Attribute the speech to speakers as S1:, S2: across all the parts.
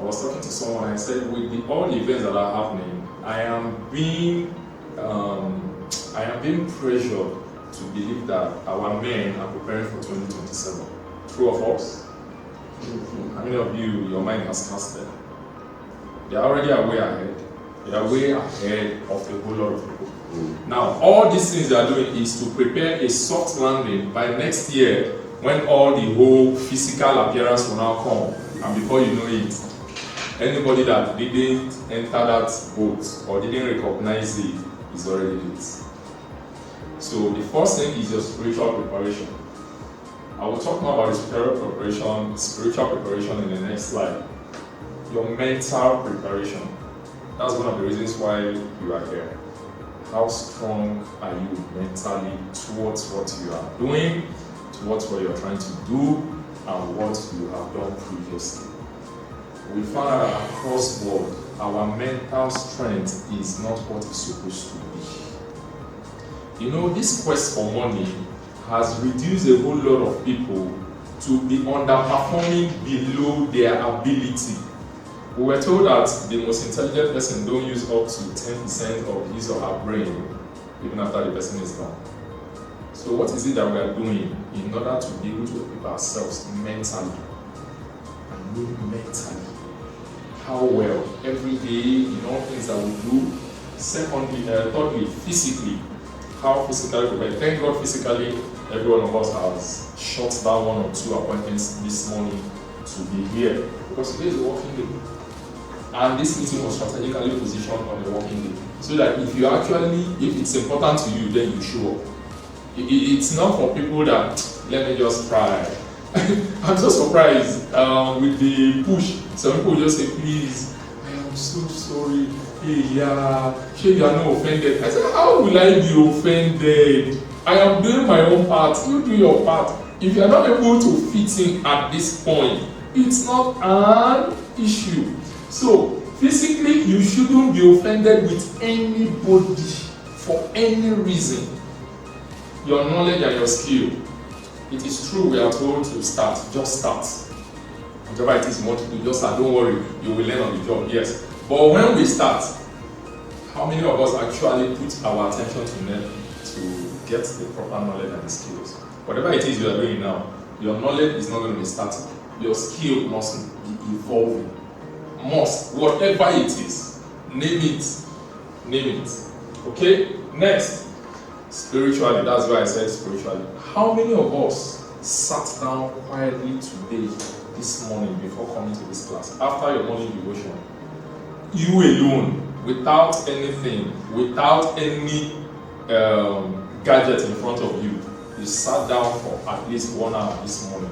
S1: I was talking to someone, I said, with all the events that are happening, I am being pressured to believe that our men are preparing for 2027. True or false? How many of you, your mind has cast them? They are already way ahead. They are way ahead of a whole lot of people. Now, all these things they are doing is to prepare a soft landing by next year when all the whole physical appearance will now come. And before you know it, anybody that didn't enter that boat or didn't recognize it is already late. So the first thing is your spiritual preparation. I will talk more about the spiritual preparation in the next slide. Your mental preparation. That's one of the reasons why you are here. How strong are you mentally towards what you are doing, towards what you're trying to do, and what you have done previously? We found out across the board, our mental strength is not what it's supposed to be. You know, this quest for money has reduced a whole lot of people to be underperforming below their ability. We were told that the most intelligent person don't use up to 10% of his or her brain even after the person is gone. So what is it that we are doing in order to be able to equip ourselves mentally? And mentally. How well, every day, in all things that we do. Secondly, thirdly, physically. How physically prepared. Thank God physically, every one of us has shut down 1 or 2 appointments this morning to be here. Because today is a working day. And this meeting was strategically positioned on the working day. So that if it's important to you, then you show up. It's not for people that, let me just try. I'm so surprised with the push. Some people just say, please, I am so sorry. Hey, yeah, sure you are not offended. I said, how will I be offended? I am doing my own part. You do your part. If you are not able to fit in at this point, it's not an issue. So, physically, you shouldn't be offended with anybody for any reason. Your knowledge and your skill. It is true we are told to start, just start. Whatever it is you want to do, just start. Don't worry, you will learn on the job, yes. But when we start, how many of us actually put our attention to get the proper knowledge and the skills? Whatever it is you are doing now, your knowledge is not going to be static. Your skill must be evolving. Must, whatever it is, name it. Okay, next, spiritually. That's why I said spiritually. How many of us sat down quietly today, this morning, before coming to this class, after your morning devotion? You alone, without anything, without any gadget in front of you, you sat down for at least 1 hour this morning.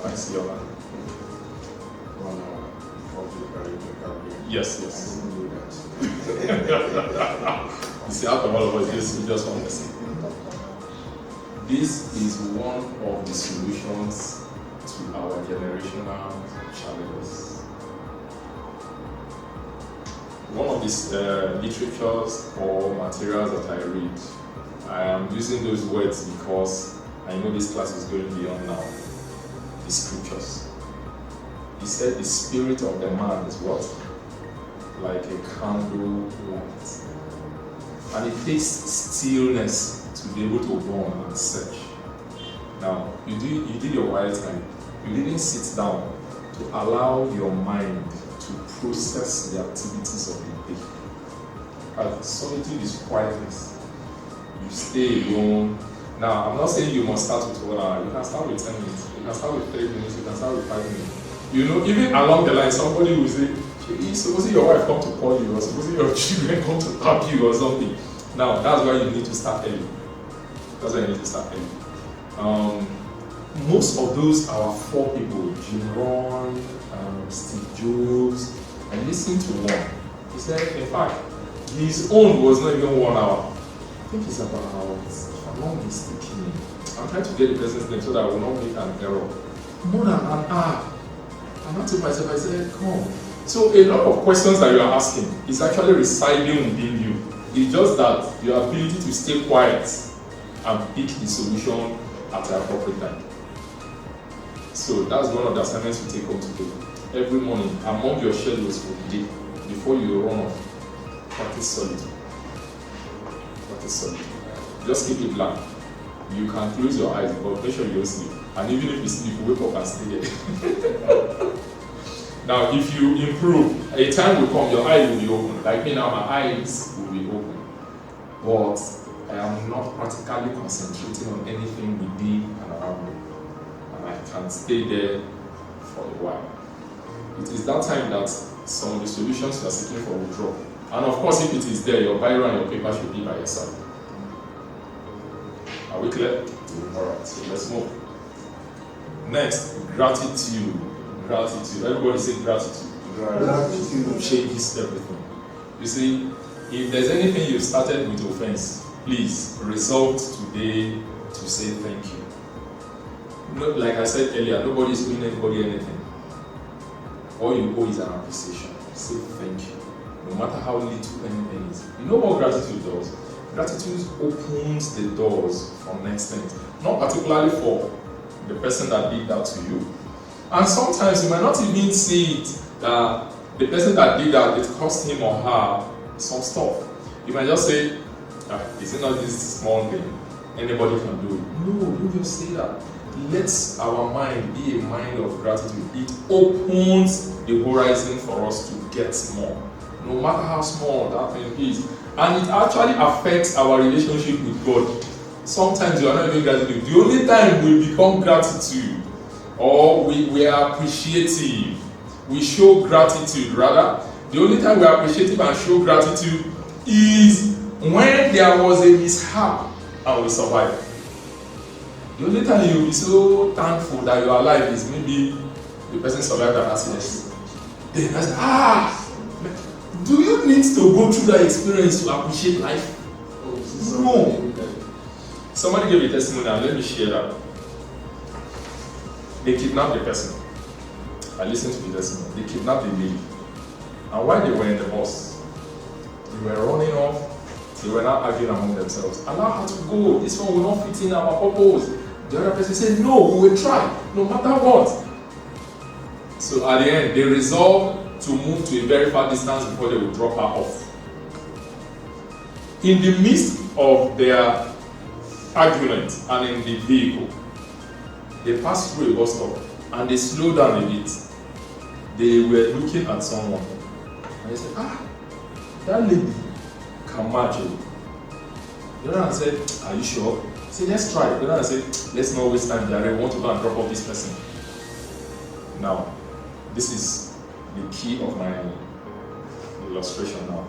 S1: I see your hand.
S2: 1 hour before preparing to come here.
S1: Yes.
S2: I didn't do that.
S1: You see, out of all of us, just one person. This is one of the solutions to our generational challenges. One of these literatures or materials that I read, I am using those words because I know this class is going beyond now. The scriptures. He said the spirit of the man is what? Like a candle light. And it takes stillness to be able to burn and search. Now, you did your quiet time. You didn't sit down to allow your mind to process the activities of the day. And solitude is quietness. You stay alone. Now, I'm not saying you must start with 1 hour. You can start with 10 minutes. You can start with 3 minutes. You can start with 5 minutes. You know, even along the line, somebody will say, supposing your wife come to call you, or supposing your children come to tap you or something. Now, that's why you need to start early. Most of those, our 4 people, Jim Rohn, Steve Jobs, I listened to one. He said, in fact, his own was not even 1 hour. I think it's about, if I'm not mistaken, I'm trying to get the person's name so that I will not make an error. More than an hour. And I told myself, I said, come. So a lot of questions that you are asking is actually residing within you. It's just that your ability to stay quiet and pick the solution at the appropriate time. So that's one of the assignments we take home today. every morning among your schedules for the day before you run off. Practice solitude. Practice solitude. Just keep it blank. You can close your eyes, but make sure you don't sleep. And even if you sleep, wake up and stay there. Now, if you improve, a time will come, your eyes will be open. Like me now, my eyes will be open. But I am not practically concentrating on anything within and around me. And I can stay there for a while. It is that time that some of the solutions you are seeking for will drop. And of course, if it is there, your biro and your paper should be by your side. Are we clear? Alright, so let's move. Next, gratitude. Gratitude. Everybody say gratitude.
S2: Gratitude
S1: changes everything. You see, if there's anything you started with offense, please resolve today to say thank you. No, like I said earlier, nobody is owing anybody anything. All you owe is an appreciation. Say thank you. No matter how little anything is. You know what gratitude does? Gratitude opens the doors for next things. Not particularly for the person that did that to you. And sometimes you might not even see it that the person that did that, it cost him or her some stuff. You might just say, is it not this small thing? Anybody can do it. No, don't just say that. Let our mind be a mind of gratitude. It opens the horizon for us to get more. No matter how small that thing is. And it actually affects our relationship with God. Sometimes you are not even gratitude. The only time we become gratitude or we are appreciative, we show gratitude rather. The only time we are appreciative and show gratitude is when there was a mishap and we survived. The only time you'll be so thankful that you are alive is maybe the person survived an accident. Then I said, do you need to go through that experience to appreciate life? No. Somebody gave a testimony and let me share that. They kidnapped the person. I listened to the testimony. They kidnapped the lady. And while they were in the bus, they were running off. They were not arguing among themselves. Allow her to go. This one will not fit in our purpose. The other person said, no, we will try, no matter what. So at the end, they resolved to move to a very far distance before they would drop her off. In the midst of their argument and in the vehicle, they passed through a bus stop and they slowed down a bit. They were looking at someone and they said, that lady can match you. The other one said, are you sure? He said, let's try. The other one said, let's not waste time there. I want to go and drop off this person. Now, this is the key of my illustration now.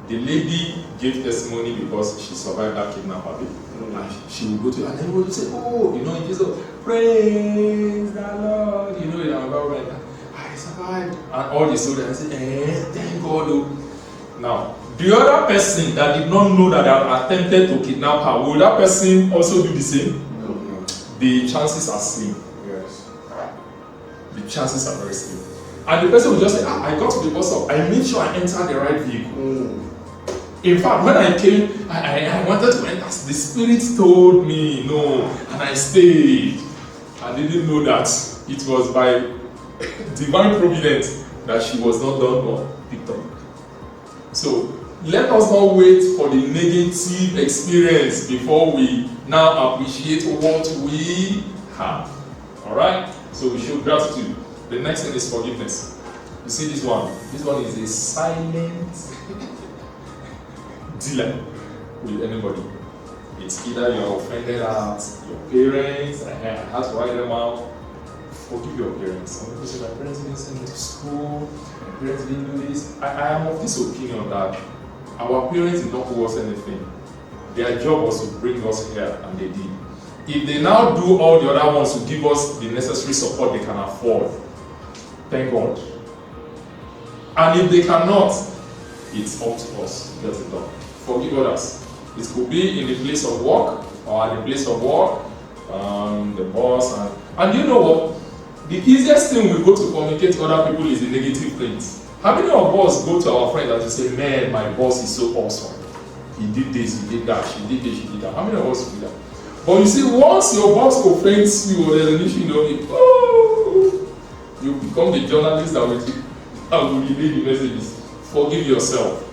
S1: The lady gave testimony because she survived that kidnapping. And she will go to, and everybody will say, oh, you know, in Jesus, praise the Lord. You know, in our environment, I survived. And all the soldiers say, thank God. Now, the other person that did not know that they had attempted to kidnap her, will that person also do the same?
S2: No.
S1: The chances are slim.
S2: Yes.
S1: The chances are very slim. And the person will just say, I got to the bus stop. I made sure I entered the right vehicle. In fact, when I came, I wanted to enter. The Spirit told me no, and I stayed. I didn't know that it was by divine providence that she was not done or picked up. So let us not wait for the negative experience before we now appreciate what we have. Alright? So we show gratitude. The next thing is forgiveness. You see this one? This one is a silent dealer with anybody. It's either you're offended at your parents, I had to write them out. Forgive your parents. Some people say, my parents didn't send me to school, my parents didn't do this. I am of this opinion that our parents did not owe us anything. Their job was to bring us here, and they did. If they now do all the other ones to give us the necessary support they can afford, thank God. And if they cannot, it's up to us to get it done. Forgive others. It could be in the place of work or at the place of work, the boss, and you know what? The easiest thing we go to communicate to other people is the negative things. How many of us go to our friends and say, man, my boss is so awesome. He did this, he did that, she did this, she did that. How many of us do that? But you see, once your boss offends you or there's an issue, you know, You become the journalist that will relay the messages. Forgive yourself.